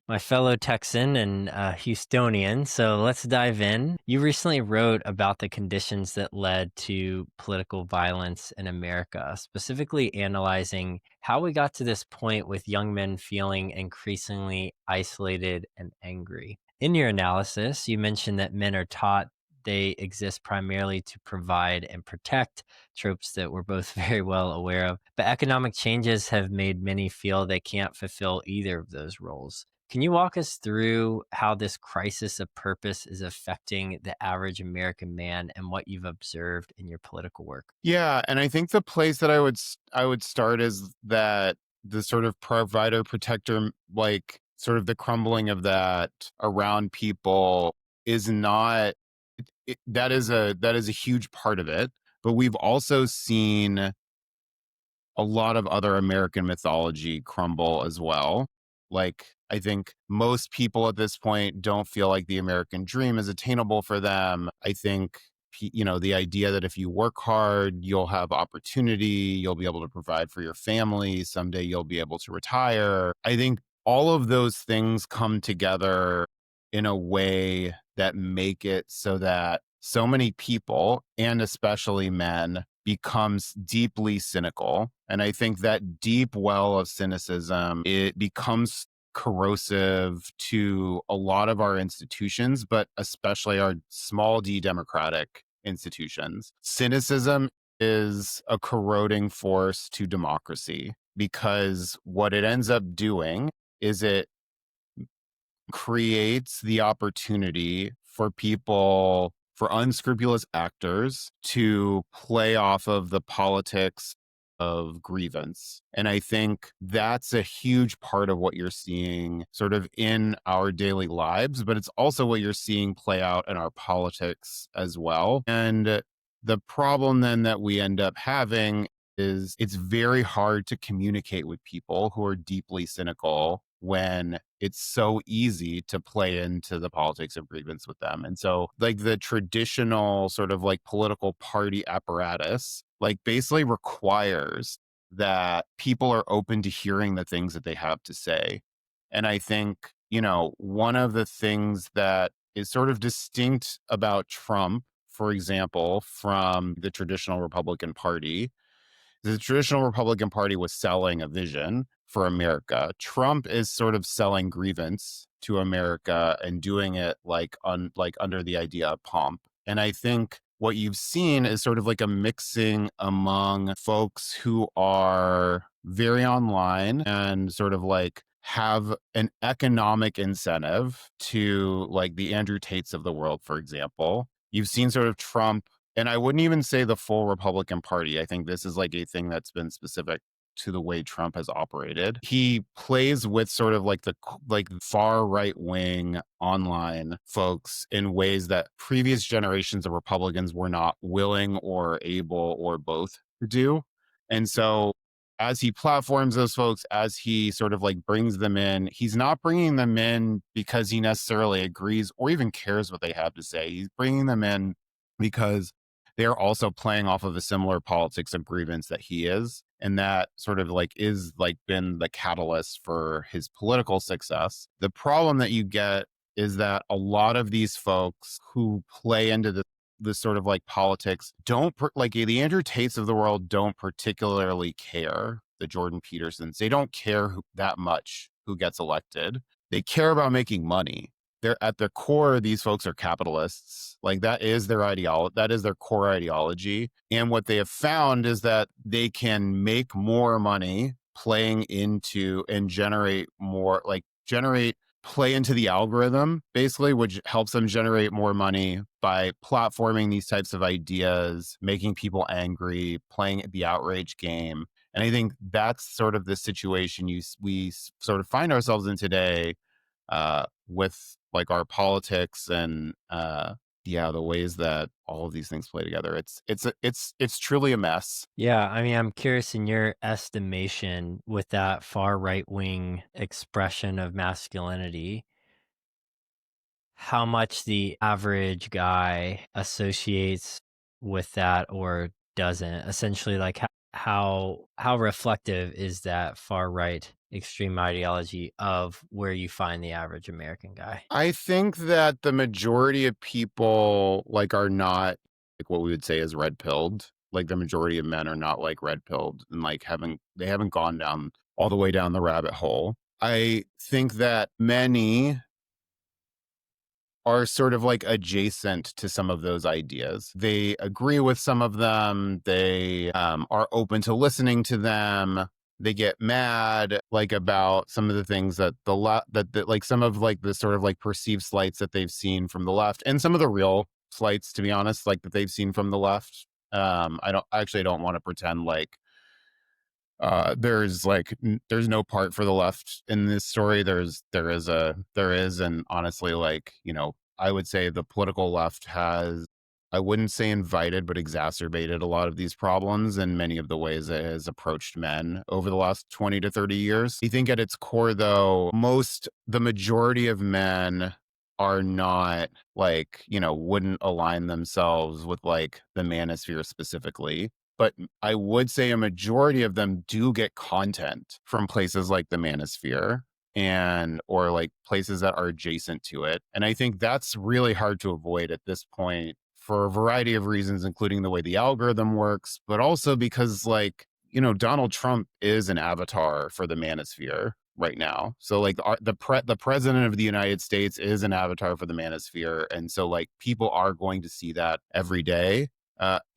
my fellow Texan and Houstonian. So let's dive in. You recently wrote about the conditions that led to political violence in America, specifically analyzing how we got to this point with young men feeling increasingly isolated and angry. In your analysis, you mentioned that men are taught they exist primarily to provide and protect, tropes that we're both very well aware of. But economic changes have made many feel they can't fulfill either of those roles. Can you walk us through how this crisis of purpose is affecting the average American man and what you've observed in your political work? Yeah, and I think the place that I would start is that the sort of provider protector, like sort of the crumbling of that around people is not that is a huge part of it. But we've also seen a lot of other American mythology crumble as well. Like, I think most people at this point don't feel like the American dream is attainable for them. I think, the idea that if you work hard, you'll have opportunity, you'll be able to provide for your family, someday you'll be able to retire. I think all of those things come together in a way that make it so that so many people, and especially men, becomes deeply cynical. And I think that deep well of cynicism, it becomes corrosive to a lot of our institutions, but especially our small d democratic institutions. Cynicism is a corroding force to democracy because what it ends up doing is it creates the opportunity for people, for unscrupulous actors to play off of the politics of grievance. And I think that's a huge part of what you're seeing sort of in our daily lives, but it's also what you're seeing play out in our politics as well. And the problem then that we end up having is it's very hard to communicate with people who are deeply cynical when it's so easy to play into the politics of grievance with them. And so, like, the traditional sort of like political party apparatus, like, basically requires that people are open to hearing the things that they have to say. And I think, one of the things that is sort of distinct about Trump, for example, from the traditional Republican Party, the traditional Republican Party was selling a vision for America. Trump is sort of selling grievance to America and doing it like under the idea of pomp. And I think what you've seen is sort of like a mixing among folks who are very online and sort of like have an economic incentive to, like, the Andrew Tates of the world, for example. You've seen sort of Trump, and I wouldn't even say the full Republican Party. I think this is like a thing that's been specific to the way Trump has operated. He plays with sort of like like far right wing online folks in ways that previous generations of Republicans were not willing or able or both to do. And so as he platforms those folks, as he sort of like brings them in, he's not bringing them in because he necessarily agrees or even cares what they have to say. He's bringing them in because they're also playing off of a similar politics of grievance that he is. And that sort of like is like been the catalyst for his political success. The problem that you get is that a lot of these folks who play into this sort of like politics like the Andrew Tates of the world don't particularly care. The Jordan Petersons, they don't care that much who gets elected. They care about making money. They're at their core, these folks are capitalists. Like, that is their ideology, that is their core ideology. And what they have found is that they can make more money playing into and generate more, like play into the algorithm, basically, which helps them generate more money by platforming these types of ideas, making people angry, playing the outrage game. And I think that's sort of the situation we sort of find ourselves in today, with like our politics and yeah, the ways that all of these things play together. It's truly a mess. Yeah, I mean, I'm curious in your estimation with that far right wing expression of masculinity, how much the average guy associates with that or doesn't. Essentially, like how reflective is that far right extreme ideology of where you find the average American guy? I think that the majority of people like are not like what we would say is red pilled. Like the majority of men are not like red pilled and like haven't gone down all the way down the rabbit hole. I think that many are sort of like adjacent to some of those ideas. They agree with some of them. They are open to listening to them. They get mad like about some of the things that that like some of like the sort of like perceived slights that they've seen from the left, and some of the real slights, to be honest, like that they've seen from the left. I don't want to pretend like there's no part for the left in this story. There is, and honestly, like, you know, I would say the political left has, I wouldn't say invited, but exacerbated a lot of these problems in many of the ways it has approached men over the last 20 to 30 years. I think at its core, though, the majority of men are not like, you know, wouldn't align themselves with like the manosphere specifically, but I would say a majority of them do get content from places like the manosphere and or like places that are adjacent to it. And I think that's really hard to avoid at this point for a variety of reasons, including the way the algorithm works, but also because like, you know, Donald Trump is an avatar for the manosphere right now. So like the president of the United States is an avatar for the manosphere, and so like people are going to see that every day.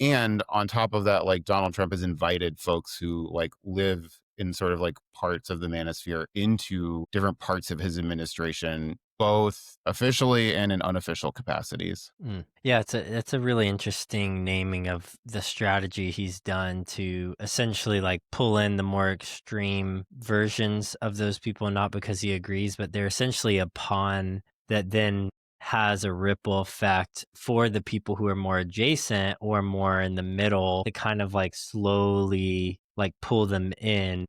And on top of that, like Donald Trump has invited folks who like live in sort of like parts of the manosphere into different parts of his administration, both officially and in unofficial capacities. Yeah, it's a really interesting naming of the strategy he's done to essentially like pull in the more extreme versions of those people, not because he agrees, but they're essentially a pawn that then has a ripple effect for the people who are more adjacent or more in the middle to kind of like slowly like pull them in.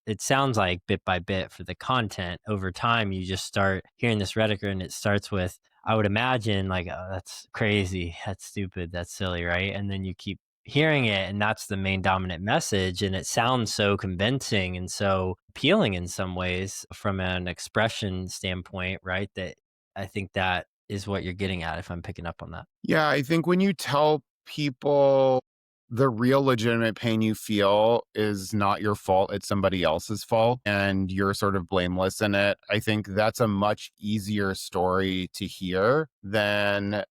It sounds like bit by bit for the content over time you just start hearing this rhetoric and it starts with, I would imagine, like, oh, that's crazy, that's stupid, that's silly, right? And then you keep hearing it and that's the main dominant message, and it sounds so convincing and so appealing in some ways from an expression standpoint, right? That I think that is what you're getting at if I'm picking up on that. Yeah, I think when you tell people the real legitimate pain you feel is not your fault, it's somebody else's fault, and you're sort of blameless in it, I think that's a much easier story to hear than,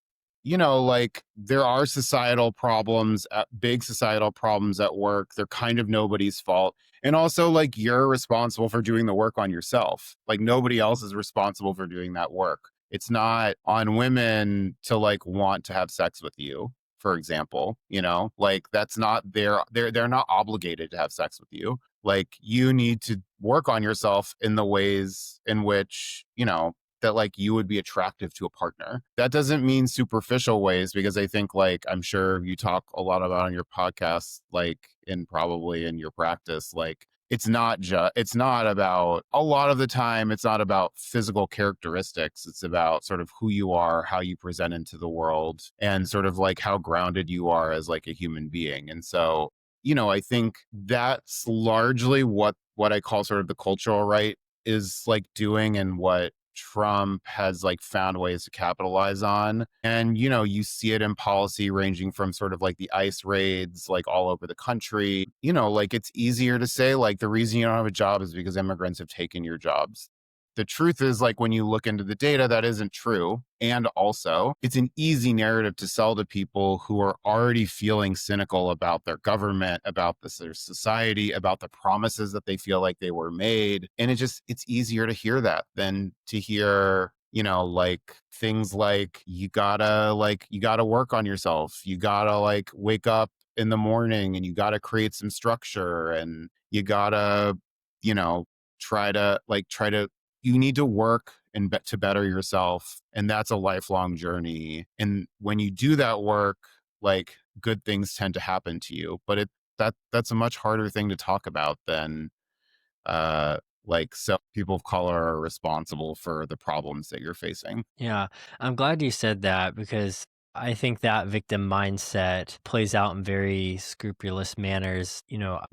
you know, like there are big societal problems at work. They're kind of nobody's fault. And also, like, you're responsible for doing the work on yourself. Like, nobody else is responsible for doing that work. It's not on women to like want to have sex with you, for example, you know, like that's not they're not obligated to have sex with you. Like you need to work on yourself in the ways in which, you know, that like you would be attractive to a partner. That doesn't mean superficial ways, because I think like I'm sure you talk a lot about on your podcast, like in probably in your practice, like it's not about, a lot of the time it's not about physical characteristics. It's about sort of who you are, how you present into the world, and sort of like how grounded you are as like a human being. And so, you know, I think that's largely what I call sort of the cultural right is like doing, and what Trump has like found ways to capitalize on. And, you know, you see it in policy ranging from sort of like the ICE raids, like all over the country. You know, like it's easier to say, like, the reason you don't have a job is because immigrants have taken your jobs. The truth is, like, when you look into the data, that isn't true. And also, it's an easy narrative to sell to people who are already feeling cynical about their government, about their society, about the promises that they feel like they were made. And it's easier to hear that than to hear, you know, like things like you gotta work on yourself. You gotta like wake up in the morning and you gotta create some structure, and you gotta, you know, try to you need to work and to better yourself, and that's a lifelong journey. And when you do that work, like good things tend to happen to you. But that's a much harder thing to talk about than like, so people of color are responsible for the problems that you're facing. Yeah, I'm glad you said that because I think that victim mindset plays out in very scrupulous manners.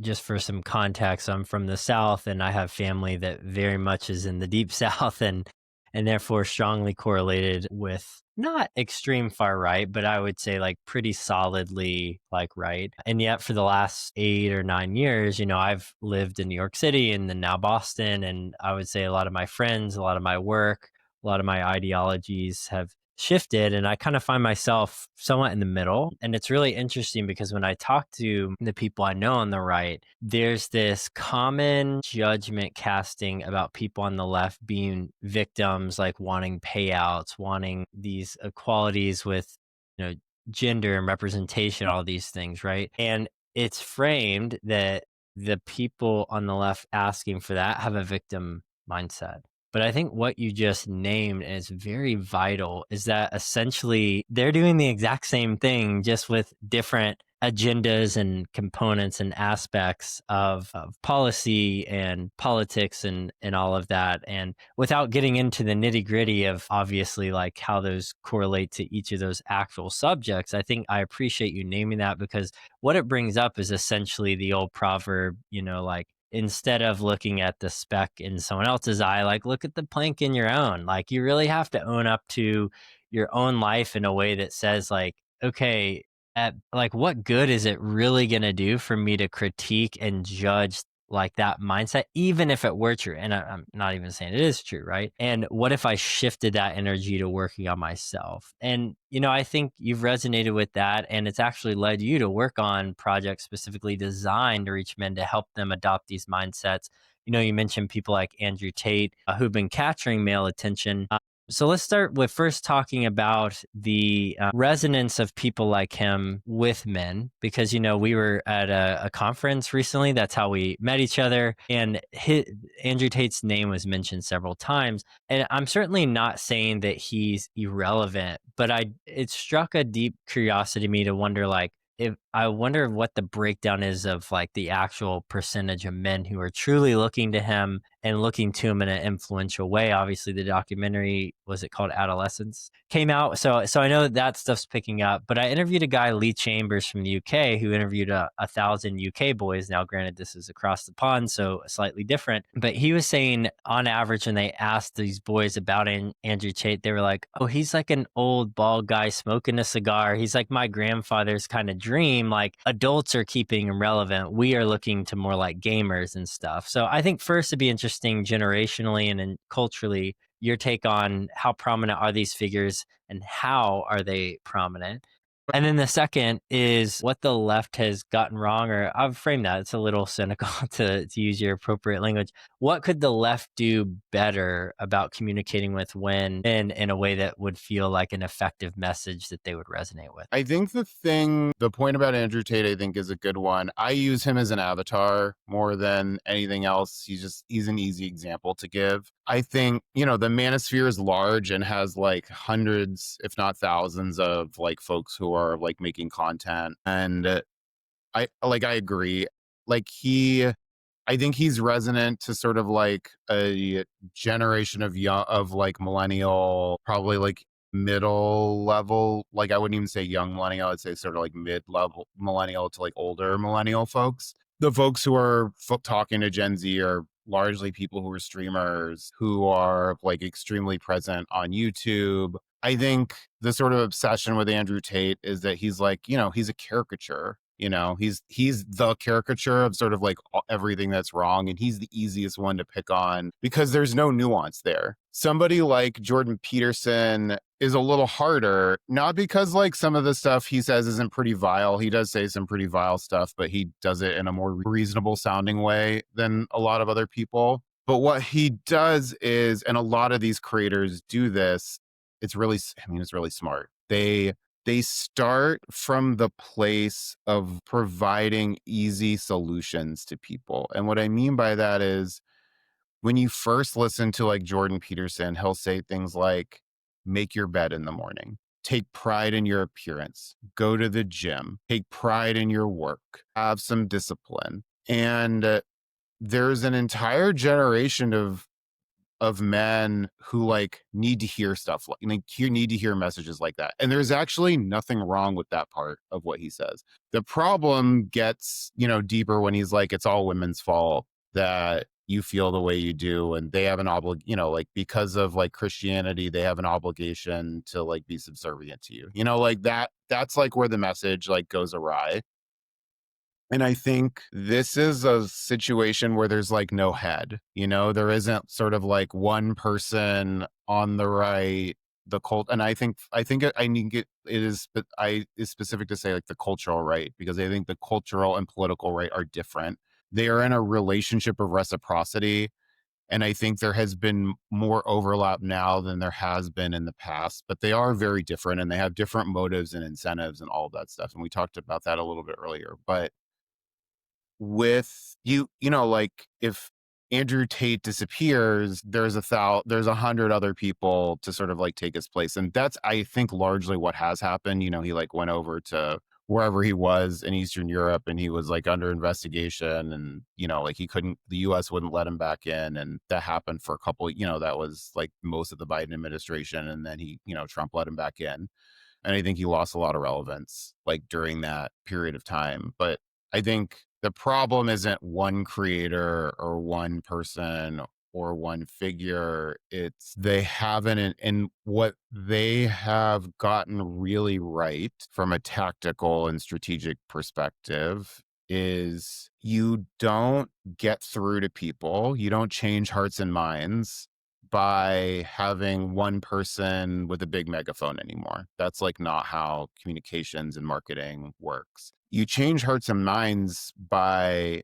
Just for some context, I'm from the South and I have family that very much is in the deep South and therefore strongly correlated with not extreme far right, but I would say like pretty solidly like right. And yet for the last 8 or 9 years, I've lived in New York City and then now Boston. And I would say a lot of my friends, a lot of my work, a lot of my ideologies have shifted, and I kind of find myself somewhat in the middle. And it's really interesting because when I talk to the people I know on the right, there's this common judgment casting about people on the left being victims, like wanting payouts, wanting these equalities with, you know, gender and representation, all these things, right? And it's framed that the people on the left asking for that have a victim mindset. But I think what you just named is very vital is that essentially they're doing the exact same thing, just with different agendas and components and aspects of policy and politics and all of that. And without getting into the nitty gritty of obviously like how those correlate to each of those actual subjects, I think I appreciate you naming that because what it brings up is essentially the old proverb, like, instead of looking at the speck in someone else's eye, like look at the plank in your own. Like you really have to own up to your own life in a way that says like, okay, at like what good is it really going to do for me to critique and judge like that mindset, even if it were true? And I'm not even saying it is true, right? And what if I shifted that energy to working on myself? And, I think you've resonated with that. And it's actually led you to work on projects specifically designed to reach men to help them adopt these mindsets. You mentioned people like Andrew Tate, who've been capturing male attention. So let's start with first talking about the resonance of people like him with men, because we were at a conference recently. That's how we met each other, and Andrew Tate's name was mentioned several times. And I'm certainly not saying that he's irrelevant, but it struck a deep curiosity to me to wonder, like, if I wonder what the breakdown is of like the actual percentage of men who are truly looking to him and looking to him in an influential way. Obviously, the documentary, was it called Adolescence, came out, so I know that stuff's picking up. But I interviewed a guy, Lee Chambers from the UK, who interviewed a thousand UK boys. Now, granted, this is across the pond, so slightly different. But he was saying, on average, when they asked these boys about Andrew Tate, they were like, "Oh, he's like an old bald guy smoking a cigar. He's like my grandfather's kind of dream. Like adults are keeping him relevant. We are looking to more like gamers and stuff." So I think first it'd be interesting generationally and then culturally, your take on how prominent are these figures and how are they prominent? And then the second is what the left has gotten wrong, or I've framed that, it's a little cynical to use your appropriate language. What could the left do better about communicating with women in a way that would feel like an effective message that they would resonate with? I think the point about Andrew Tate, I think is a good one. I use him as an avatar more than anything else. He's an easy example to give. I think, the manosphere is large and has like hundreds, if not thousands of like folks who are like making content. And I agree. Like I think he's resonant to sort of like a generation of like millennial, probably like middle level. Like I wouldn't even say young millennial. I'd say sort of like mid level millennial to like older millennial folks. The folks who are talking to Gen Z are largely people who are streamers who are like extremely present on YouTube. I think the sort of obsession with Andrew Tate is that he's like, he's a caricature. He's the caricature of sort of like everything that's wrong, and he's the easiest one to pick on because there's no nuance there. Somebody like Jordan Peterson is a little harder, not because like some of the stuff he says isn't pretty vile. He does say some pretty vile stuff, but he does it in a more reasonable sounding way than a lot of other people. But what he does is, and a lot of these creators do this, it's really smart. They start from the place of providing easy solutions to people. And what I mean by that is, when you first listen to like Jordan Peterson, he'll say things like, make your bed in the morning, take pride in your appearance, go to the gym, take pride in your work, have some discipline. And there's an entire generation of of men who like need to hear stuff need to hear messages like that. And there's actually nothing wrong with that part of what he says. The problem gets, deeper when he's like, it's all women's fault that you feel the way you do, and they have an like because of like Christianity, they have an obligation to like be subservient to you. Like that's like where the message like goes awry. And I think this is a situation where there's like no head, there isn't sort of like one person on the right, the cult. And I need it is, but I is specific to say like the cultural right, because I think the cultural and political right are different. They are in a relationship of reciprocity. And I think there has been more overlap now than there has been in the past, but they are very different and they have different motives and incentives and all of that stuff. And we talked about that a little bit earlier, but with like if Andrew Tate disappears, there's 100 other people to sort of like take his place. And that's, I think, largely what has happened. He like went over to wherever he was in Eastern Europe and he was like under investigation, and, like the US wouldn't let him back in. And that happened for a couple, that was like most of the Biden administration. And then Trump let him back in. And I think he lost a lot of relevance like during that period of time. But I think the problem isn't one creator or one person or one figure. It's they haven't, and what they have gotten really right from a tactical and strategic perspective is you don't get through to people, you don't change hearts and minds by having one person with a big megaphone anymore. That's like not how communications and marketing works. You change hearts and minds by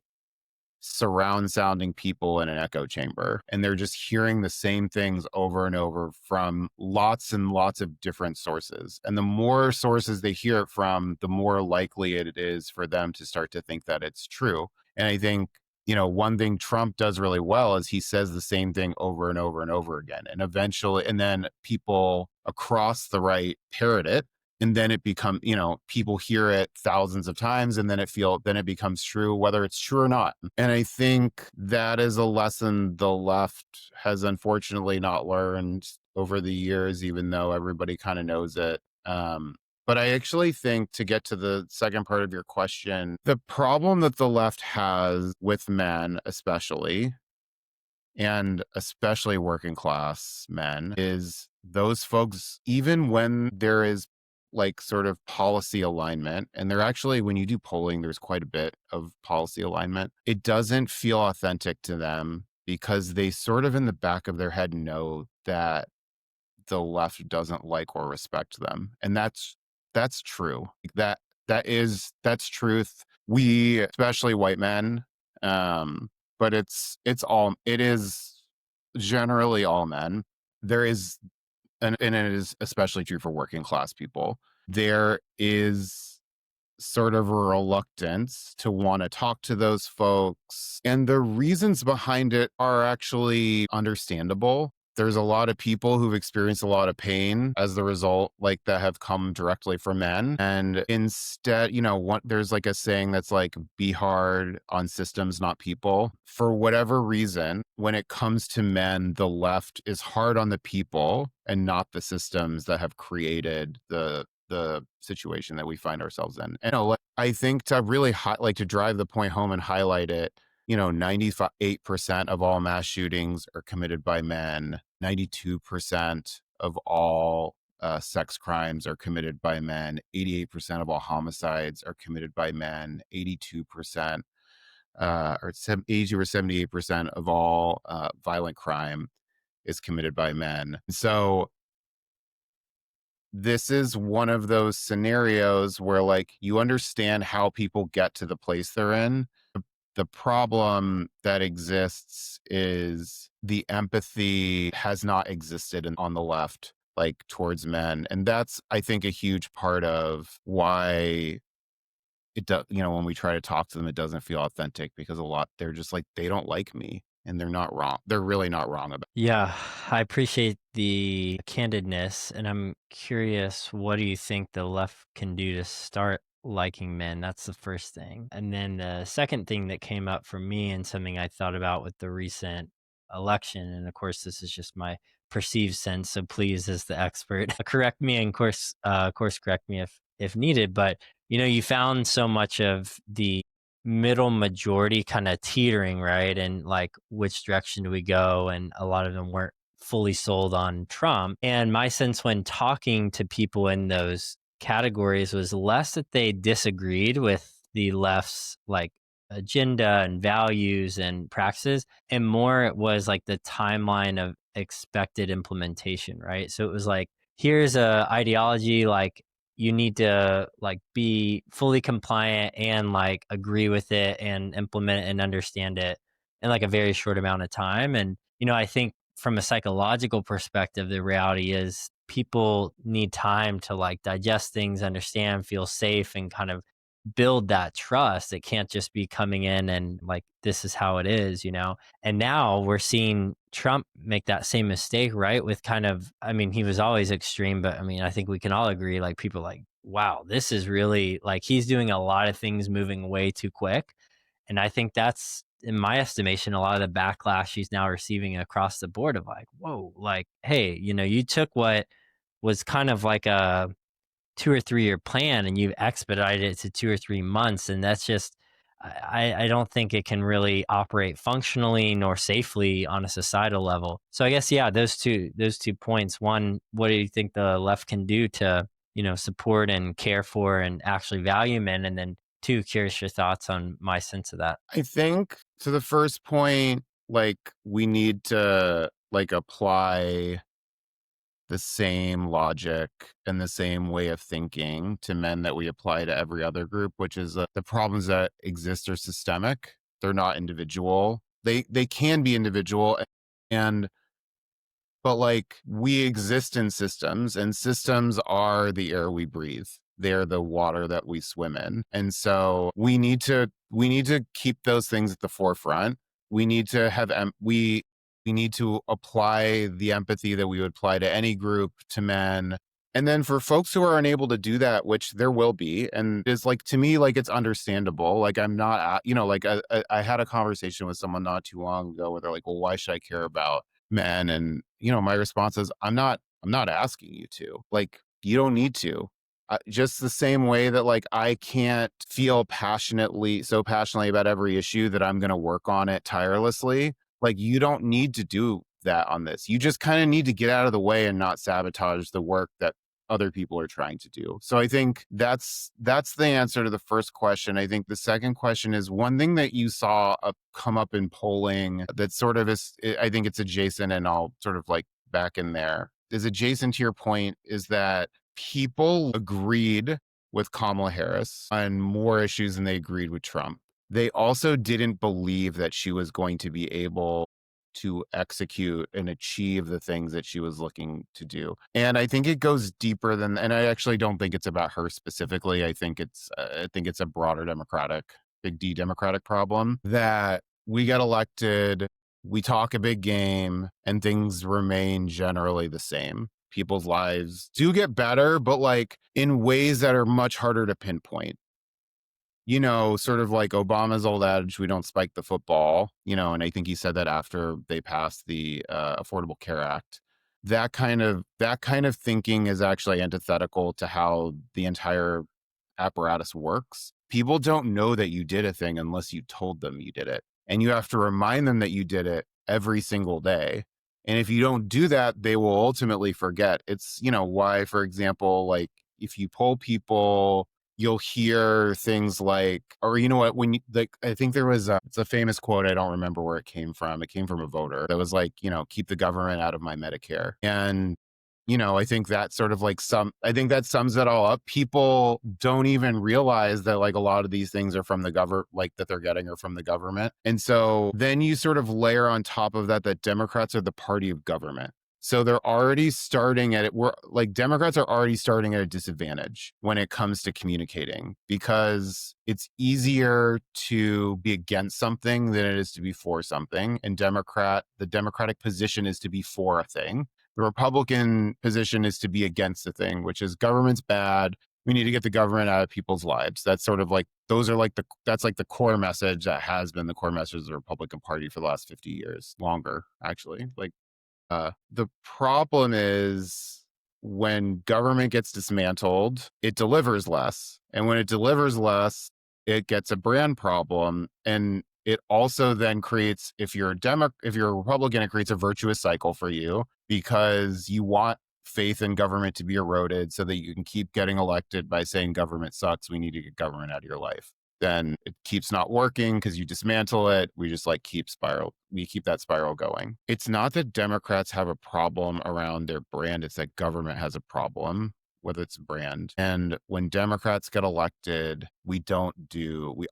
surround sounding people in an echo chamber, and they're just hearing the same things over and over from lots and lots of different sources. And the more sources they hear it from, the more likely it is for them to start to think that it's true. And I think one thing Trump does really well is he says the same thing over and over and over again, and eventually, and then people across the right parrot it, and then it becomes, people hear it thousands of times, and then then it becomes true, whether it's true or not. And I think that is a lesson the left has unfortunately not learned over the years, even though everybody kind of knows it. But I actually think, to get to the second part of your question, the problem that the left has with men, and especially working class men, is those folks, even when there is like sort of policy alignment, and there actually, when you do polling, there's quite a bit of policy alignment, it doesn't feel authentic to them because they sort of in the back of their head know that the left doesn't like or respect them. And that's true. That's truth. We, especially white men, but it is generally all men. There is, and it is especially true for working class people. There is sort of a reluctance to want to talk to those folks. And the reasons behind it are actually understandable. There's a lot of people who've experienced a lot of pain as the result, like that have come directly from men. And instead, there's like a saying that's like, be hard on systems, not people. For whatever reason, when it comes to men, the left is hard on the people and not the systems that have created the situation that we find ourselves in. And I think to really to drive the point home and highlight it, 98% of all mass shootings are committed by men. 92% of all sex crimes are committed by men. 88% of all homicides are committed by men. 82%, or 80 or 78% of all violent crime is committed by men. So this is one of those scenarios where like you understand how people get to the place they're in. The problem that exists is the empathy has not existed on the left, like towards men. And that's, I think, a huge part of why it does, when we try to talk to them, it doesn't feel authentic, because they're just like, they don't like me, and they're not wrong. They're really not wrong about Yeah, I appreciate the candidness, and I'm curious, what do you think the left can do to start liking men? That's the first thing. And then the second thing that came up for me, and something I thought about with the recent election. And of course, this is just my perceived sense. So please, as the expert, correct me and course correct me if needed. But you found so much of the middle majority kind of teetering, right? And like, which direction do we go? And a lot of them weren't fully sold on Trump. And my sense when talking to people in those categories was less that they disagreed with the left's like agenda and values and practices, and more it was like the timeline of expected implementation, right? So it was like, here's a ideology, like you need to like be fully compliant and like agree with it and implement it and understand it in like a very short amount of time. And I think from a psychological perspective, the reality is people need time to like digest things, understand, feel safe, and kind of build that trust. It can't just be coming in and like, this is how it is. And now we're seeing Trump make that same mistake, right? With kind of, I mean, he was always extreme, but I mean, I think we can all agree, like, people like, wow, this is really like he's doing a lot of things moving way too quick. And I think that's, in my estimation, a lot of the backlash he's now receiving across the board of like, whoa, like, hey, you took what was kind of like a 2 or 3 year plan and you've expedited it to 2 or 3 months. And that's just, I don't think it can really operate functionally nor safely on a societal level. So I guess, yeah, those two points. One, what do you think the left can do to, support and care for and actually value men? And then two, curious your thoughts on my sense of that. I think to the first point, like we need to like apply the same logic and the same way of thinking to men that we apply to every other group, which is the problems that exist are systemic. They're not individual. They can be individual, and but like we exist in systems, and systems are the air we breathe. They're the water that we swim in. And so we need to keep those things at the forefront. We need to have we need to apply the empathy that we would apply to any group to men. And then for folks who are unable to do that, which there will be, and is like to me, like it's understandable. Like I'm not, like I had a conversation with someone not too long ago where they're like, well, why should I care about men? And my response is, I'm not asking you to. Like, you don't need to. Just the same way that like I can't feel so passionately about every issue that I'm going to work on it tirelessly. Like, you don't need to do that on this. You just kind of need to get out of the way and not sabotage the work that other people are trying to do. So I think that's the answer to the first question. I think the second question is one thing that you saw come up in polling that sort of is, I think it's adjacent, and I'll sort of like back in there, is adjacent to your point, is that people agreed with Kamala Harris on more issues than they agreed with Trump. They also didn't believe that she was going to be able to execute and achieve the things that she was looking to do. And I think it goes deeper than, and I actually don't think it's about her specifically. I think it's a broader big D democratic problem that we get elected, we talk a big game, and things remain generally the same. People's lives do get better, but like in ways that are much harder to pinpoint. Sort of like Obama's old adage, we don't spike the football, and I think he said that after they passed the Affordable Care Act. That kind of thinking is actually antithetical to how the entire apparatus works. People don't know that you did a thing unless you told them you did it. And you have to remind them that you did it every single day. And if you don't do that, they will ultimately forget. It's, why, for example, like if you poll people, you'll hear things like, or you know what, when you like, I think it's a famous quote. I don't remember where it came from. It came from a voter that was like, keep the government out of my Medicare. And I think that sort of like I think that sums it all up. People don't even realize that like a lot of these things are from the government, like that they're getting are from the government. And so then you sort of layer on top of that Democrats are the party of government. So they're already starting we're like Democrats are already starting at a disadvantage when it comes to communicating, because it's easier to be against something than it is to be for something. And the Democratic position is to be for a thing. The Republican position is to be against the thing, which is government's bad. We need to get the government out of people's lives. That's sort of like, those are like that's like the core message that has been the core message of the Republican Party for the last 50 years, longer, actually. Like, the problem is when government gets dismantled, it delivers less. And when it delivers less, it gets a brand problem. And it also then creates, if you're a Republican, it creates a virtuous cycle for you because you want faith in government to be eroded so that you can keep getting elected by saying government sucks. We need to get government out of your life. Then it keeps not working because you dismantle it. We just like we keep that spiral going. It's not that Democrats have a problem around their brand, it's that government has a problem with its brand. And when Democrats get elected, we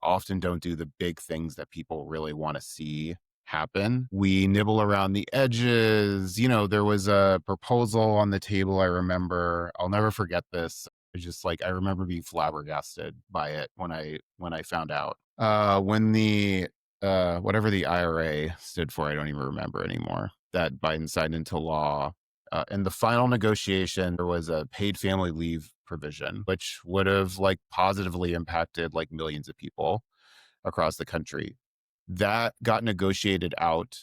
often don't do the big things that people really want to see happen. We nibble around the edges. There was a proposal on the table, I remember. I'll never forget this. It's just like I remember being flabbergasted by it when I found out. When the whatever the IRA stood for, I don't even remember anymore. That Biden signed into law. In the final negotiation, there was a paid family leave provision, which would have like positively impacted like millions of people across the country. That got negotiated out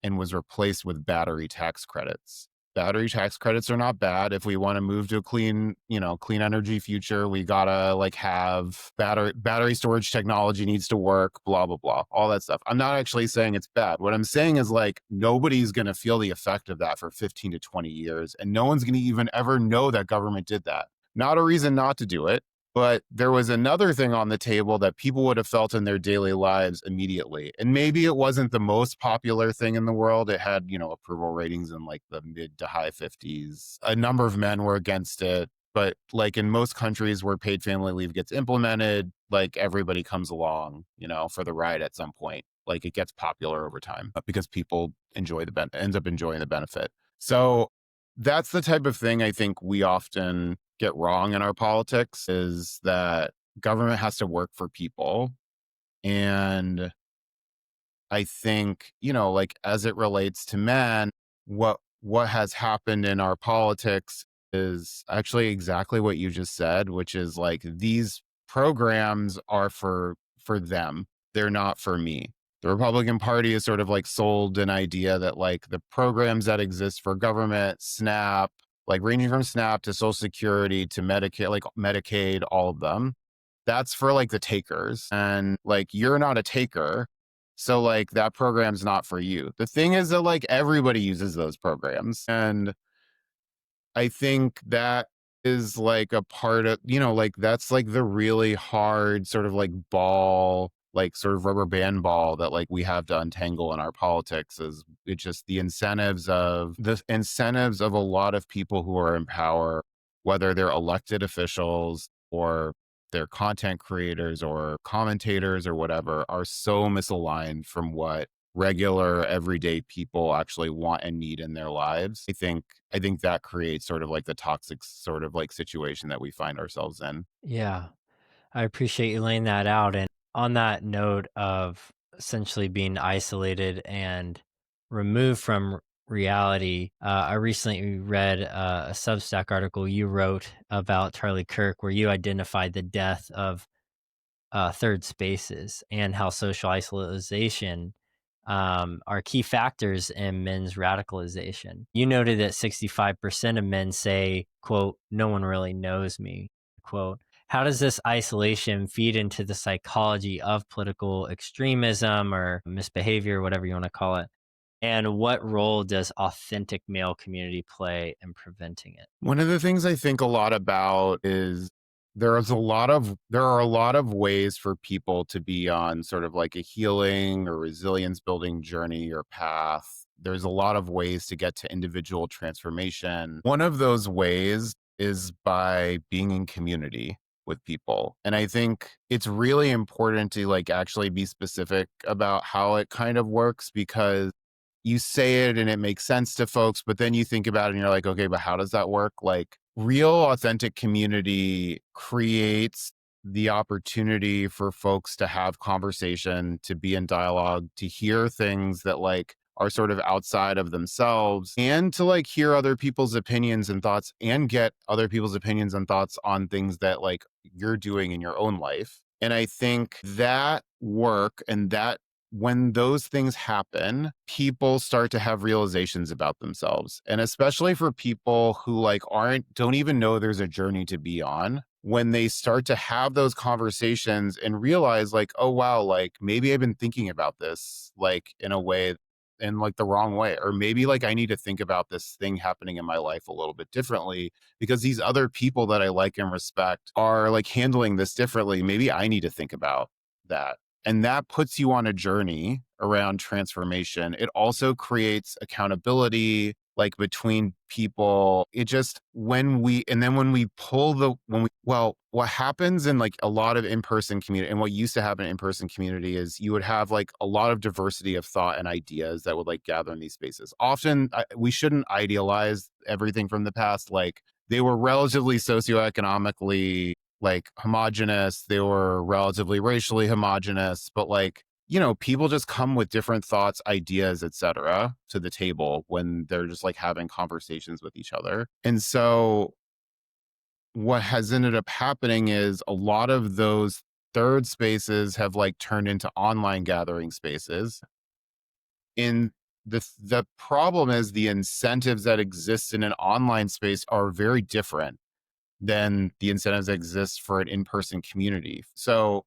and was replaced with battery tax credits. Battery tax credits are not bad. If we want to move to a clean energy future, we gotta like have battery storage technology needs to work, blah, blah, blah, all that stuff. I'm not actually saying it's bad. What I'm saying is like, nobody's going to feel the effect of that for 15 to 20 years. And no one's going to even ever know that government did that. Not a reason not to do it. But there was another thing on the table that people would have felt in their daily lives immediately. And maybe it wasn't the most popular thing in the world. It had, approval ratings in like the mid to high 50s. A number of men were against it. But like in most countries where paid family leave gets implemented, like everybody comes along, for the ride at some point. Like it gets popular over time because people ends up enjoying the benefit. So that's the type of thing I think we often get wrong in our politics, is that government has to work for people. And I think, like as it relates to men, what has happened in our politics is actually exactly what you just said, which is like these programs are for them. They're not for me. The Republican Party is sort of like sold an idea that like the programs that exist for government, SNAP, like ranging from SNAP to Social Security to Medicaid, all of them, that's for like the takers. And like you're not a taker. So like that program's not for you. The thing is that like everybody uses those programs. And I think that is like a part of, like that's like the really hard sort of like ball, like sort of rubber band ball that like we have to untangle in our politics. Is it's just the incentives of a lot of people who are in power, whether they're elected officials or they're content creators or commentators or whatever, are so misaligned from what regular everyday people actually want and need in their lives. I think that creates sort of like the toxic sort of like situation that we find ourselves in. Yeah, I appreciate you laying that out. And on that note of essentially being isolated and removed from reality, I recently read a Substack article you wrote about Charlie Kirk, where you identified the death of third spaces and how social isolation are key factors in men's radicalization. You noted that 65% of men say, quote, no one really knows me, quote. How does this isolation feed into the psychology of political extremism or misbehavior, whatever you want to call it? And what role does authentic male community play in preventing it? One of the things I think a lot about is there are a lot of ways for people to be on sort of like a healing or resilience building journey or path. There's a lot of ways to get to individual transformation. One of those ways is by being in community with people. And I think it's really important to like actually be specific about how it kind of works, because you say it and it makes sense to folks, but then you think about it and you're like, okay, but how does that work? Like real authentic community creates the opportunity for folks to have conversation, to be in dialogue, to hear things that like are sort of outside of themselves, and to like hear other people's opinions and thoughts and get other people's opinions and thoughts on things that like you're doing in your own life. And I think that work and that when those things happen, people start to have realizations about themselves. And especially for people who like don't even know there's a journey to be on, when they start to have those conversations and realize like, oh wow, like maybe I've been thinking about this like in a way, in like the wrong way, or maybe like I need to think about this thing happening in my life a little bit differently because these other people that I like and respect are like handling this differently. Maybe I need to think about that. And that puts you on a journey around transformation. It also creates accountability like between people. It just when we pull the when we well, what happens in like a lot of in-person community, and what used to happen in in-person community, is you would have like a lot of diversity of thought and ideas that would like gather in these spaces. Often we shouldn't idealize everything from the past. Like they were relatively socioeconomically like homogenous, they were relatively racially homogenous, but like, you know, people just come with different thoughts, ideas, etc. to the table when they're just like having conversations with each other. And so what has ended up happening is a lot of those third spaces have like turned into online gathering spaces. In the problem is the incentives that exist in an online space are very different than the incentives that exist for an in-person community. So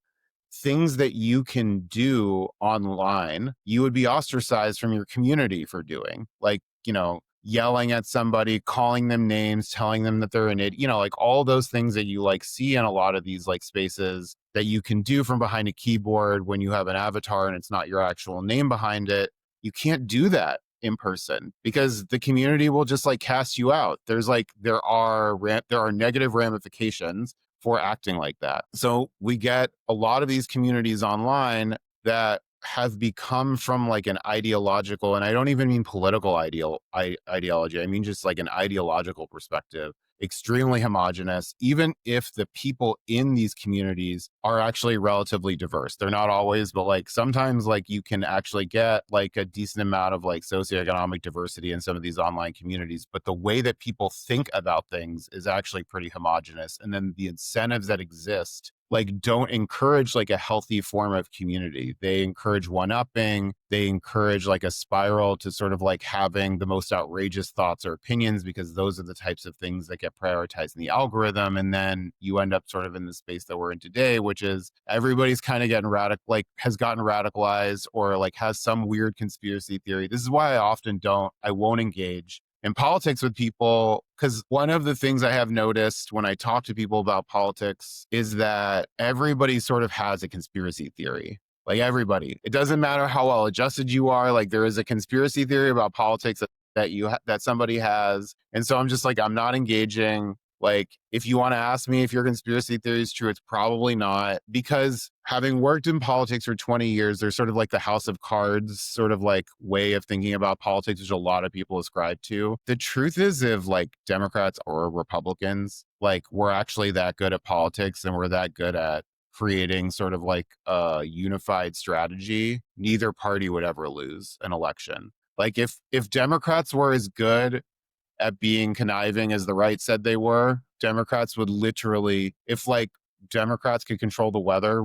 things that you can do online, you would be ostracized from your community for doing. Like, you know, yelling at somebody, calling them names, telling them that they're an idiot, you know, like all those things that you like see in a lot of these like spaces that you can do from behind a keyboard when you have an avatar and it's not your actual name behind it. You can't do that in person because the community will just like cast you out. There are negative ramifications for acting like that. So we get a lot of these communities online that have become from like an ideological, and I don't even mean political ideology. I mean just like an ideological perspective, extremely homogenous, even if the people in these communities are actually relatively diverse. They're not always, but like sometimes like you can actually get like a decent amount of like socioeconomic diversity in some of these online communities. But the way that people think about things is actually pretty homogenous. And then the incentives that exist like don't encourage like a healthy form of community. They encourage one-upping. They encourage like a spiral to sort of like having the most outrageous thoughts or opinions because those are the types of things that get prioritized in the algorithm. And then you end up sort of in the space that we're in today, which is everybody's kind of getting like has gotten radicalized or like has some weird conspiracy theory. This is why I won't engage in politics with people, because one of the things I have noticed when I talk to people about politics is that everybody sort of has a conspiracy theory. Like everybody, it doesn't matter how well adjusted you are. Like there is a conspiracy theory about politics that somebody has, and so I'm just like I'm not engaging. Like, if you want to ask me if your conspiracy theory is true, it's probably not, because having worked in politics for 20 years, there's sort of like the house of cards sort of like way of thinking about politics, which a lot of people ascribe to. The truth is, if like Democrats or Republicans, like we're actually that good at politics and we're that good at creating sort of like a unified strategy, neither party would ever lose an election. Like if Democrats were as good at being conniving as the right said they were, Democrats would literally, if like Democrats could control the weather,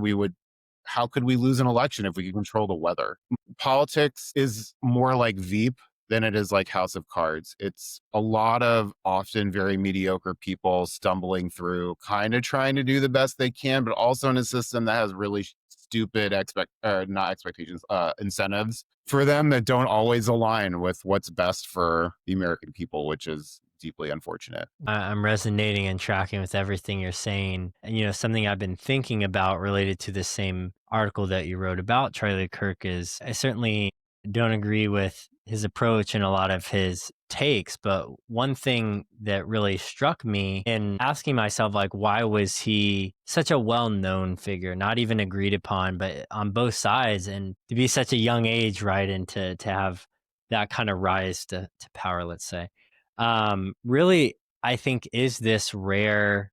how could we lose an election if we could control the weather? Politics is more like Veep than it is like House of Cards. It's a lot of often very mediocre people stumbling through, kind of trying to do the best they can, but also in a system that has really stupid not expectations, incentives for them that don't always align with what's best for the American people, which is deeply unfortunate. I'm resonating and tracking with everything you're saying. And, something I've been thinking about related to the same article that you wrote about Charlie Kirk is I certainly don't agree with his approach and a lot of his takes. But one thing that really struck me in asking myself, like, why was he such a well known figure, not even agreed upon, but on both sides, and to be such a young age, right? And to have that kind of rise to power, let's say. Really, I think is this rare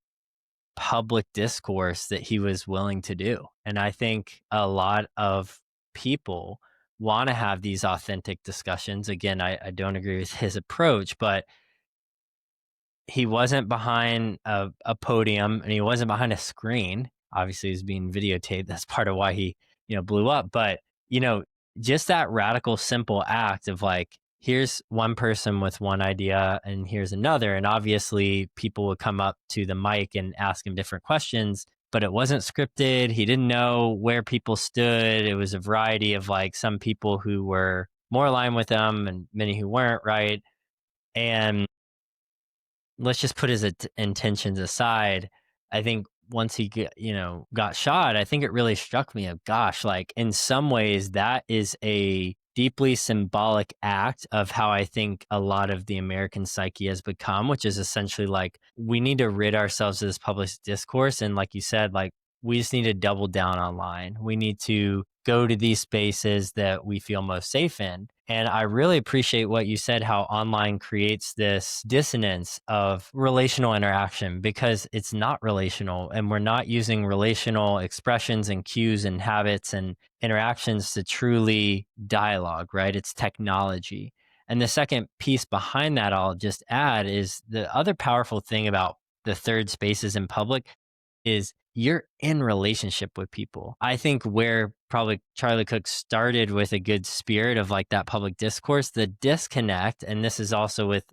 public discourse that he was willing to do. And I think a lot of people want to have these authentic discussions. Again, I don't agree with his approach, but he wasn't behind a podium and he wasn't behind a screen. Obviously, he's being videotaped. That's part of why he, blew up. But, you know, just that radical, simple act of like, here's one person with one idea and here's another. And obviously, people would come up to the mic and ask him different questions, but it wasn't scripted. He didn't know where people stood. It was a variety of like some people who were more aligned with him and many who weren't, right? And let's just put his intentions aside. I think once he got shot, I think it really struck me of gosh, like in some ways that is a deeply symbolic act of how I think a lot of the American psyche has become, which is essentially like we need to rid ourselves of this public discourse. And like you said, like we just need to double down online. We need to go to these spaces that we feel most safe in. And I really appreciate what you said, how online creates this dissonance of relational interaction because it's not relational and we're not using relational expressions and cues and habits and interactions to truly dialogue, right? It's technology. And the second piece behind that, I'll just add, is the other powerful thing about the third spaces in public is you're in relationship with people. I think where probably Charlie Cook started with a good spirit of like that public discourse, the disconnect, and this is also with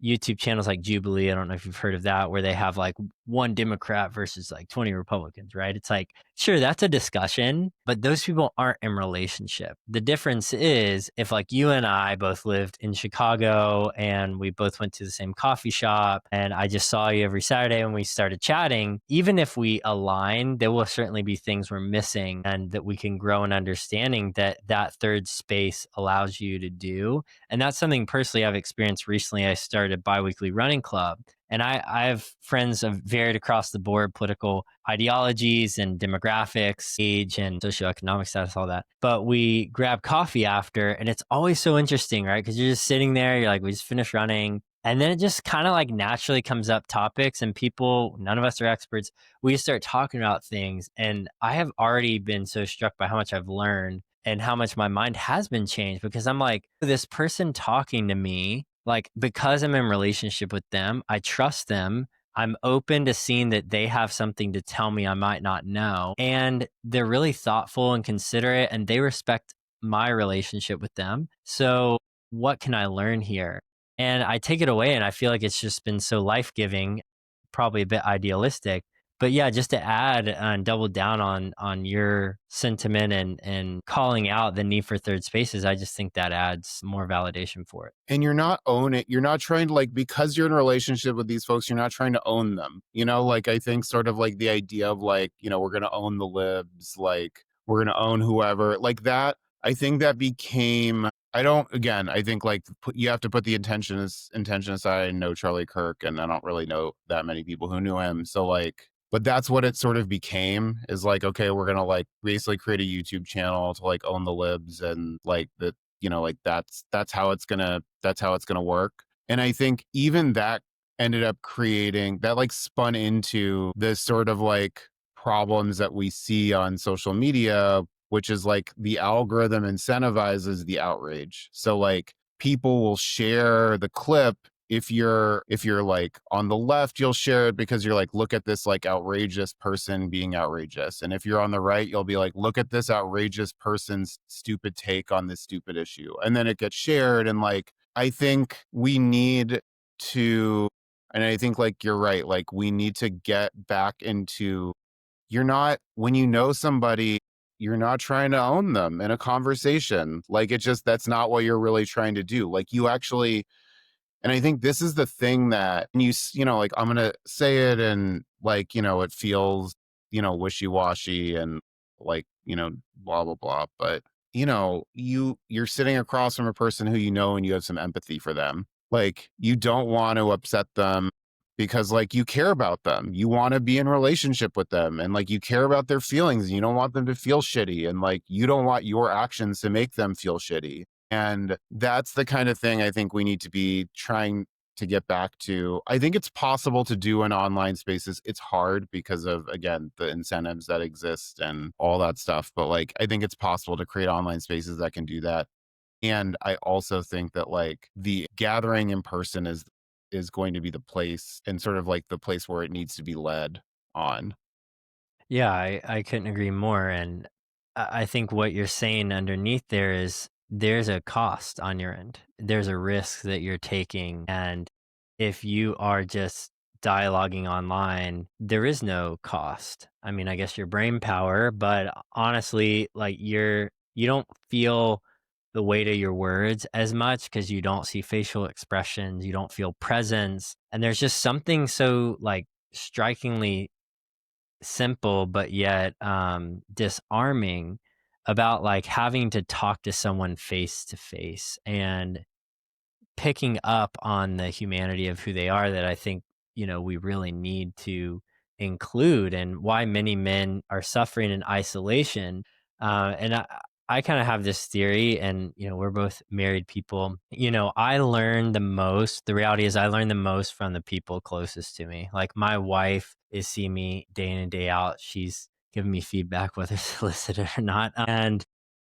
YouTube channels like Jubilee. I don't know if you've heard of that, where they have like one Democrat versus like 20 Republicans, right? It's like, sure, that's a discussion, but those people aren't in relationship. The difference is if like you and I both lived in Chicago and we both went to the same coffee shop and I just saw you every Saturday and we started chatting, even if we align, there will certainly be things we're missing and that we can grow in understanding that that third space allows you to do. And that's something personally I've experienced recently. I started a biweekly running club. And I have friends of varied across the board political ideologies and demographics, age and socioeconomic status, all that. But we grab coffee after, and it's always so interesting, right? Because you're just sitting there, you're like, we just finished running. And then it just kind of like naturally comes up topics, and people, none of us are experts. We just start talking about things. And I have already been so struck by how much I've learned and how much my mind has been changed because I'm like, this person talking to me, like, because I'm in relationship with them, I trust them. I'm open to seeing that they have something to tell me I might not know. And they're really thoughtful and considerate, and they respect my relationship with them. So, what can I learn here? And I take it away, and I feel like it's just been so life giving, probably a bit idealistic. But yeah, just to add and double down on your sentiment and calling out the need for third spaces, I just think that adds more validation for it. And you're not own it. You're not trying to like, because you're in a relationship with these folks, you're not trying to own them. Like I think sort of like the idea of like, we're going to own the libs, like we're going to own whoever like that. I think that became, I think like you have to put the intention aside. I know Charlie Kirk and I don't really know that many people who knew him. So like, but that's what it sort of became is like, okay, we're going to like basically create a YouTube channel to like own the libs and like the, like that's how it's gonna work. And I think even that ended up creating that like spun into this sort of like problems that we see on social media, which is like the algorithm incentivizes the outrage. So like people will share the clip. If you're like on the left, you'll share it because you're like, look at this like outrageous person being outrageous. And if you're on the right, you'll be like, look at this outrageous person's stupid take on this stupid issue. And then it gets shared. And like, I think we need to, and I think like you're right, like we need to get back into, when you know somebody, you're not trying to own them in a conversation. Like that's not what you're really trying to do. Like you actually, and I think this is the thing that like I'm going to say it and like, it feels, wishy-washy and like, blah, blah, blah. But, you're sitting across from a person who and you have some empathy for them. Like you don't want to upset them because like you care about them. You want to be in relationship with them and like you care about their feelings and you don't want them to feel shitty and like you don't want your actions to make them feel shitty. And that's the kind of thing I think we need to be trying. to get back to, I think it's possible to do in online spaces. It's hard because of, again, the incentives that exist and all that stuff. But like, I think it's possible to create online spaces that can do that. And I also think that like the gathering in person is going to be the place, and sort of like the place where it needs to be led on. Yeah, I couldn't agree more. And I think what you're saying underneath there is there's a cost on your end. There's a risk that you're taking. And if you are just dialoguing online, there is no cost. I mean, I guess your brain power, but honestly, like you don't feel the weight of your words as much because you don't see facial expressions, you don't feel presence. And there's just something so like strikingly simple but yet disarming about like having to talk to someone face to face and picking up on the humanity of who they are that I think, we really need to include, and why many men are suffering in isolation. And I kind of have this theory, and, we're both married people. I learn the most. The reality is, I learn the most from the people closest to me. Like my wife is see me day in and day out. She's giving me feedback, whether solicited or not. And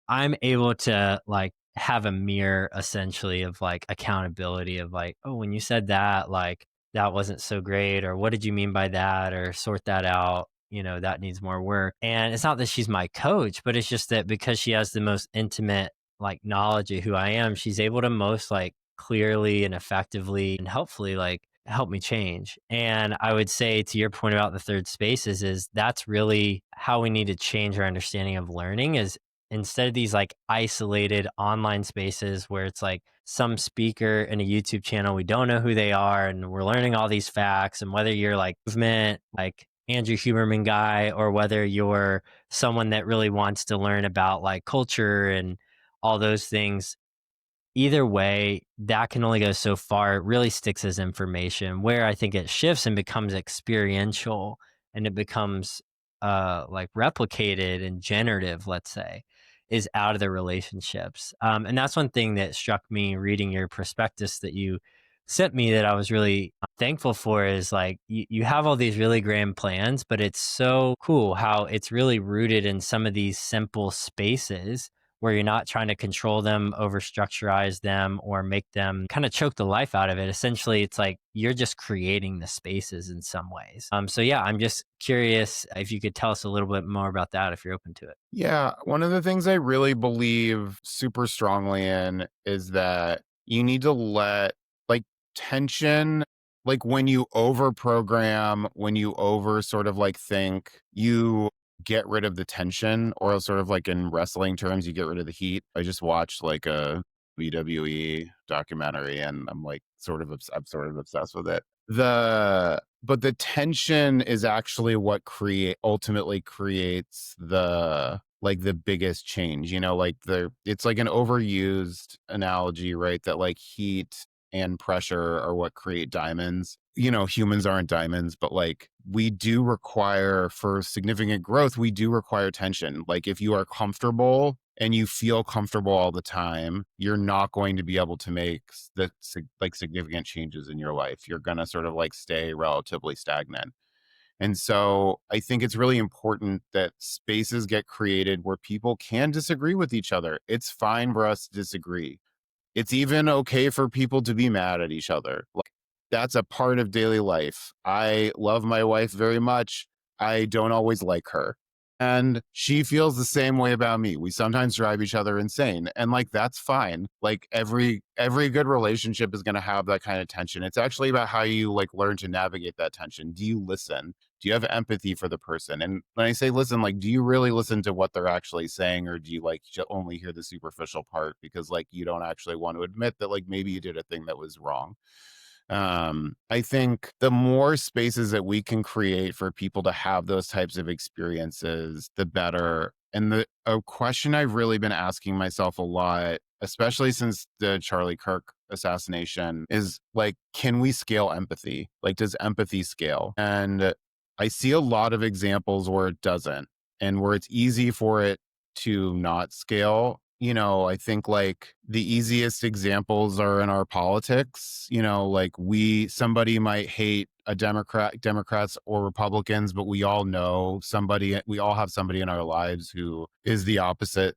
I'm able to like have a mirror essentially of like accountability of like, oh, when you said that, like that wasn't so great, or what did you mean by that, or sort that out. That needs more work. And it's not that she's my coach, but it's just that because she has the most intimate like knowledge of who I am, she's able to most like clearly and effectively and helpfully like help me change. And I would say to your point about the third spaces is that's really how we need to change our understanding of learning is instead of these like isolated online spaces where it's like some speaker in a YouTube channel, we don't know who they are, and we're learning all these facts. And whether you're like movement, like Andrew Huberman guy, or whether you're someone that really wants to learn about like culture and all those things, either way, that can only go so far. It really sticks as information. Where I think it shifts and becomes experiential and it becomes like replicated and generative, let's say, is out of the relationships. And that's one thing that struck me reading your prospectus that you sent me that I was really thankful for is like you have all these really grand plans, but it's so cool how it's really rooted in some of these simple spaces where you're not trying to control them, over structurize them, or make them kind of choke the life out of it. Essentially, it's like you're just creating the spaces in some ways. So yeah, I'm just curious if you could tell us a little bit more about that if you're open to it. Yeah, one of the things I really believe super strongly in is that you need to let like tension, like when you over program, when you over sort of like think, you get rid of the tension, or sort of like in wrestling terms, you get rid of the heat. I just watched like a WWE documentary, and I'm like I'm sort of obsessed with it. But the tension is actually what create ultimately creates the biggest change, like it's like an overused analogy, right? That like heat and pressure are what create diamonds. Humans aren't diamonds, but like we do require, for significant growth, we do require tension. Like if you are comfortable and you feel comfortable all the time, you're not going to be able to make like significant changes in your life. You're going to sort of like stay relatively stagnant. And so I think it's really important that spaces get created where people can disagree with each other. It's fine for us to disagree. It's even okay for people to be mad at each other. Like, that's a part of daily life. I love my wife very much. I don't always like her. And she feels the same way about me. We sometimes drive each other insane. And like that's fine. Like every good relationship is going to have that kind of tension. It's actually about how you like learn to navigate that tension. Do you listen? Do you have empathy for the person? And when I say listen, like, do you really listen to what they're actually saying, or do you like only hear the superficial part because like you don't actually want to admit that like maybe you did a thing that was wrong? I think the more spaces that we can create for people to have those types of experiences, the better. And a question I've really been asking myself a lot, especially since the Charlie Kirk assassination, is like, can we scale empathy? Like, does empathy scale? And I see a lot of examples where it doesn't, and where it's easy for it to not scale. I think like the easiest examples are in our politics. Like somebody might hate Democrats or Republicans, but we all have somebody in our lives who is the opposite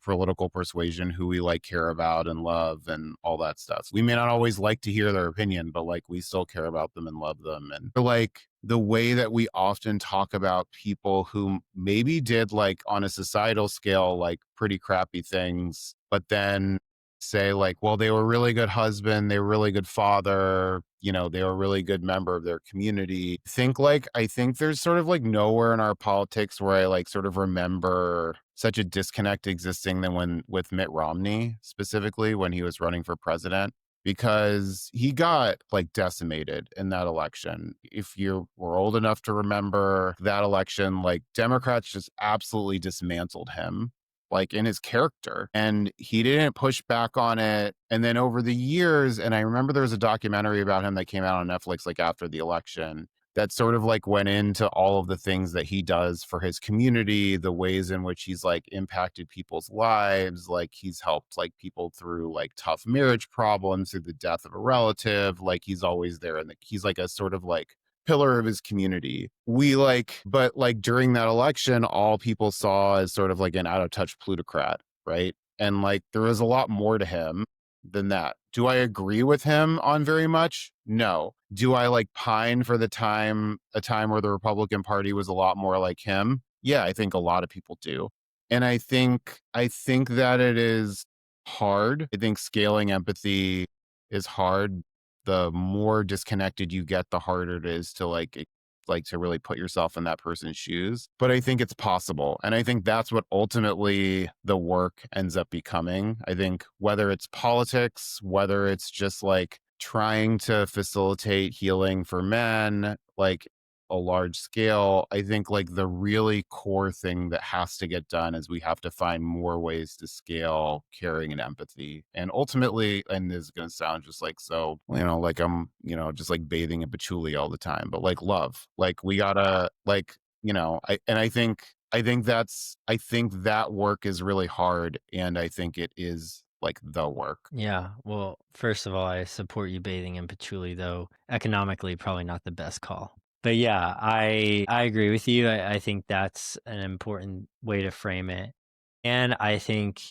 political persuasion who we like care about and love and all that stuff. We may not always like to hear their opinion, but like we still care about them and love them. And like the way that we often talk about people who maybe did like on a societal scale, like pretty crappy things, but then say like, well, they were a really good husband, they were a really good father, they were a really good member of their community. I think there's sort of like nowhere in our politics where I like sort of remember such a disconnect existing than when with Mitt Romney, specifically when he was running for president, because he got like decimated in that election. If you were old enough to remember that election, like Democrats just absolutely dismantled him, like in his character, and he didn't push back on it. And then over the years, and I remember there was a documentary about him that came out on Netflix like after the election, that sort of like went into all of the things that he does for his community, the ways in which he's like impacted people's lives, like he's helped like people through like tough marriage problems, through the death of a relative, like he's always there, and he's like a sort of like pillar of his community. But like during that election, all people saw as sort of like an out of touch plutocrat, right? And like there was a lot more to him than that. Do I agree with him on very much? No. Do I like pine for a time where the Republican Party was a lot more like him? Yeah, I think a lot of people do. And I think that it is hard. I think scaling empathy is hard. The more disconnected you get, the harder it is to like to really put yourself in that person's shoes. But I think it's possible. And I think that's what ultimately the work ends up becoming. I think whether it's politics, whether it's just like trying to facilitate healing for men, like a large scale, I think like the really core thing that has to get done is we have to find more ways to scale caring and empathy. And ultimately, and this is going to sound just like so, like I'm, just like bathing in patchouli all the time, but like love, like we gotta like, I think that work is really hard. And I think it is like the work. Yeah. Well, first of all, I support you bathing in patchouli, though economically, probably not the best call. But yeah, I agree with you. I think that's an important way to frame it. And I think,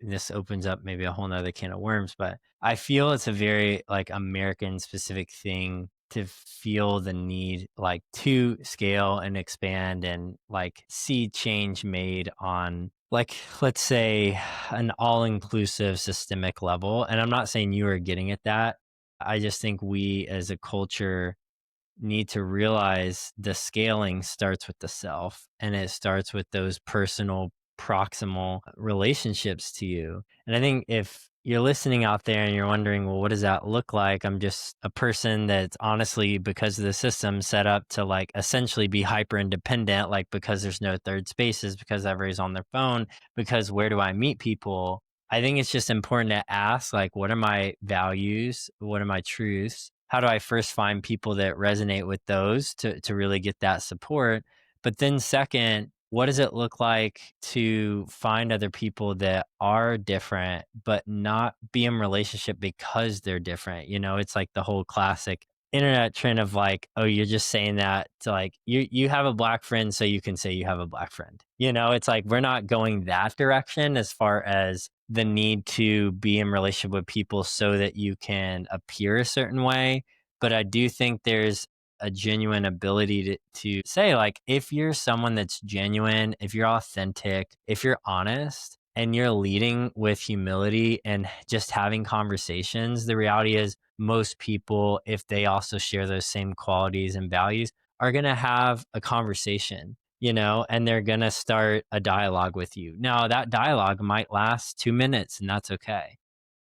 this opens up maybe a whole nother can of worms, but I feel it's a very like American specific thing to feel the need like to scale and expand and like see change made on like, let's say, an all-inclusive systemic level. And I'm not saying you are getting at that. I just think we as a culture need to realize the scaling starts with the self, and it starts with those personal proximal relationships to you. And I think if you're listening out there and you're wondering, well, what does that look like? I'm just a person that's honestly, because of the system, set up to like essentially be hyper independent, like because there's no third spaces, because everybody's on their phone, because where do I meet people? I think it's just important to ask, like, what are my values? What are my truths? How do I first find people that resonate with those to really get that support? But then second, what does it look like to find other people that are different, but not be in relationship because they're different? It's like the whole classic internet trend of like, oh, you're just saying that to like you have a black friend, so you can say you have a black friend. It's like we're not going that direction as far as the need to be in relationship with people so that you can appear a certain way. But I do think there's a genuine ability to say, like, if you're someone that's genuine, if you're authentic, if you're honest, and you're leading with humility and just having conversations, the reality is most people, if they also share those same qualities and values, are going to have a conversation, and they're going to start a dialogue with you. Now, that dialogue might last 2 minutes, and that's okay.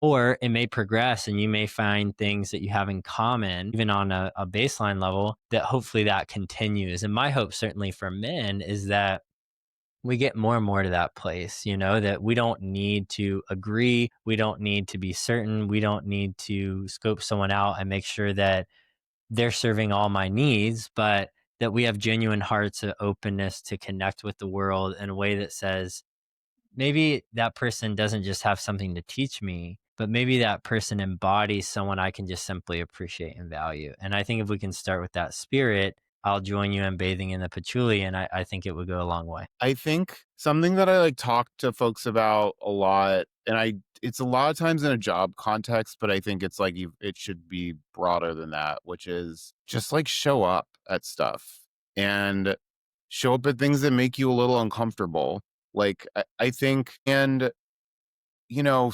Or it may progress and you may find things that you have in common, even on a baseline level, that hopefully that continues. And my hope, certainly for men, is that we get more and more to that place, that we don't need to agree. We don't need to be certain. We don't need to scope someone out and make sure that they're serving all my needs, but that we have genuine hearts of openness to connect with the world in a way that says, maybe that person doesn't just have something to teach me, but maybe that person embodies someone I can just simply appreciate and value. And I think if we can start with that spirit, I'll join you in bathing in the patchouli, and I think it would go a long way. I think something that I like talk to folks about a lot, and it's a lot of times in a job context, but I think it's like it should be broader than that, which is just like show up at stuff and show up at things that make you a little uncomfortable. Like I think, and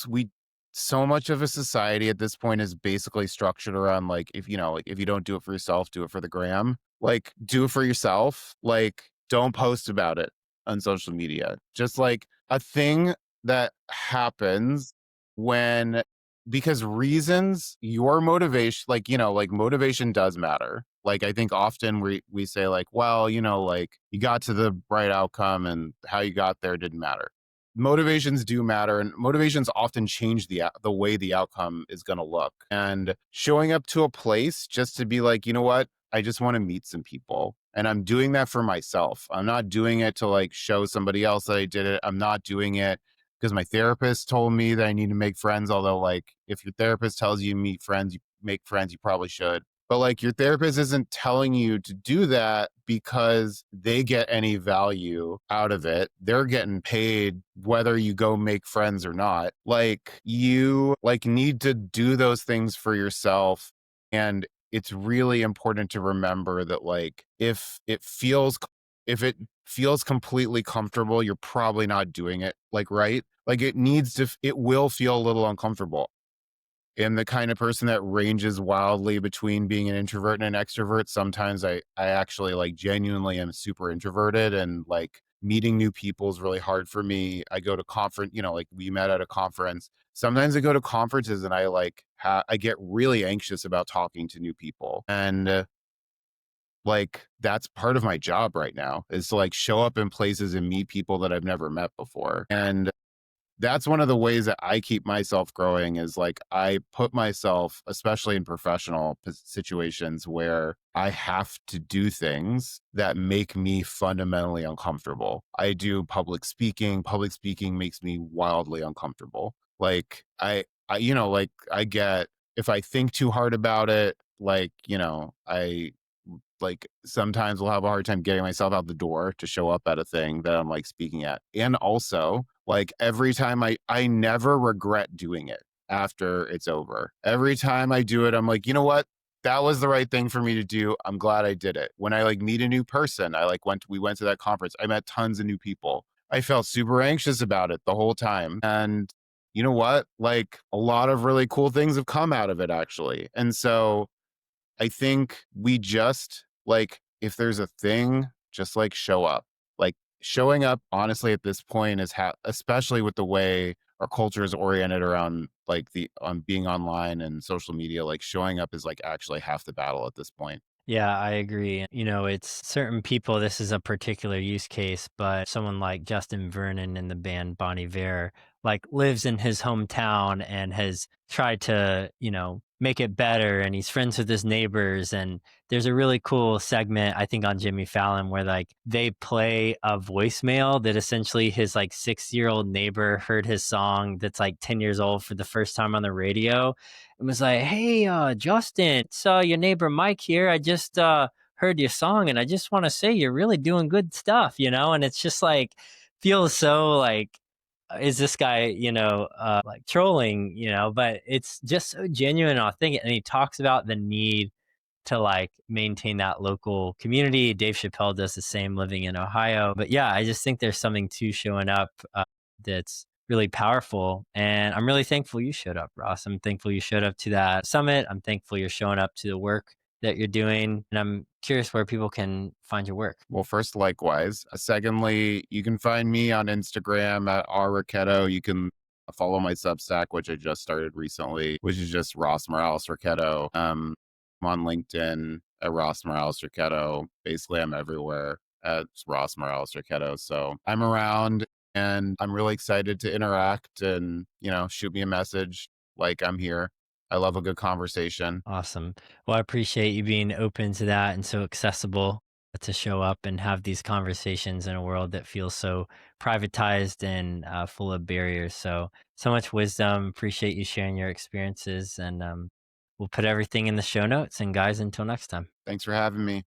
we so much of a society at this point is basically structured around like like if you don't do it for yourself, do it for the gram. Like do it for yourself. Like don't post about it on social media. Just like a thing that happens when because reasons your motivation like motivation does matter. Like I think often we say like, well, like you got to the right outcome and how you got there didn't matter. Motivations do matter, and motivations often change the way the outcome is going to look. And showing up to a place just to be like, you know what, I just want to meet some people, and I'm doing that for myself. I'm not doing it to like show somebody else that I did it. I'm not doing it because my therapist told me that I need to make friends, although like if your therapist tells you meet friends, you make friends, you probably should. But like your therapist isn't telling you to do that because they get any value out of it. They're getting paid whether you go make friends or not. Like you like need to do those things for yourself. And it's really important to remember that like if it feels completely comfortable, you're probably not doing it like right. Like it will feel a little uncomfortable. Am the kind of person that ranges wildly between being an introvert and an extrovert. Sometimes I actually like genuinely am super introverted and like meeting new people is really hard for me. I go to conference, like we met at a conference. Sometimes I go to conferences and I like I get really anxious about talking to new people. And like that's part of my job right now is to like show up in places and meet people that I've never met before. And that's one of the ways that I keep myself growing is like I put myself, especially in professional situations where I have to do things that make me fundamentally uncomfortable. I do public speaking. Public speaking makes me wildly uncomfortable. Like like I get, if I think too hard about it, like, I like sometimes will have a hard time getting myself out the door to show up at a thing that I'm like speaking at. And also, like every time I never regret doing it after it's over. Every time I do it, I'm like, you know what? That was the right thing for me to do. I'm glad I did it. When I like meet a new person, we went to that conference. I met tons of new people. I felt super anxious about it the whole time. And you know what? Like a lot of really cool things have come out of it actually. And so I think we just like if there's a thing, just like show up. Like showing up honestly at this point is especially with the way our culture is oriented around like the on being online and social media, like showing up is like actually half the battle at this point. Yeah, I agree. It's certain people, this is a particular use case, but someone like Justin Vernon in the band Bon Iver, like lives in his hometown and has tried to, make it better. And he's friends with his neighbors. And there's a really cool segment, I think, on Jimmy Fallon where like they play a voicemail that essentially his like 6-year-old neighbor heard his song that's like 10 years old for the first time on the radio and was like, "Hey, Justin, it's your neighbor Mike here. I just heard your song, and I just want to say you're really doing good stuff, And it's just like feels so like, is this guy, like trolling, But it's just so genuine and authentic, and he talks about the need to like maintain that local community. Dave Chappelle does the same living in Ohio. But yeah, I just think there's something to showing up that's really powerful. And I'm really thankful you showed up, Ross. I'm thankful you showed up to that summit. I'm thankful you're showing up to the work that you're doing. And I'm curious where people can find your work. Well, first, likewise. Secondly, you can find me on Instagram at rrocketto. You can follow my Substack, which I just started recently, which is just Ross Morales Rocketto. I'm on LinkedIn at Ross Morales Rocketto. Basically, I'm everywhere at Ross Morales Rocketto. So I'm around and I'm really excited to interact and, shoot me a message like I'm here. I love a good conversation. Awesome. Well, I appreciate you being open to that and so accessible. to show up and have these conversations in a world that feels so privatized and full of barriers. So, so much wisdom. Appreciate you sharing your experiences. And we'll put everything in the show notes. And guys, until next time. Thanks for having me.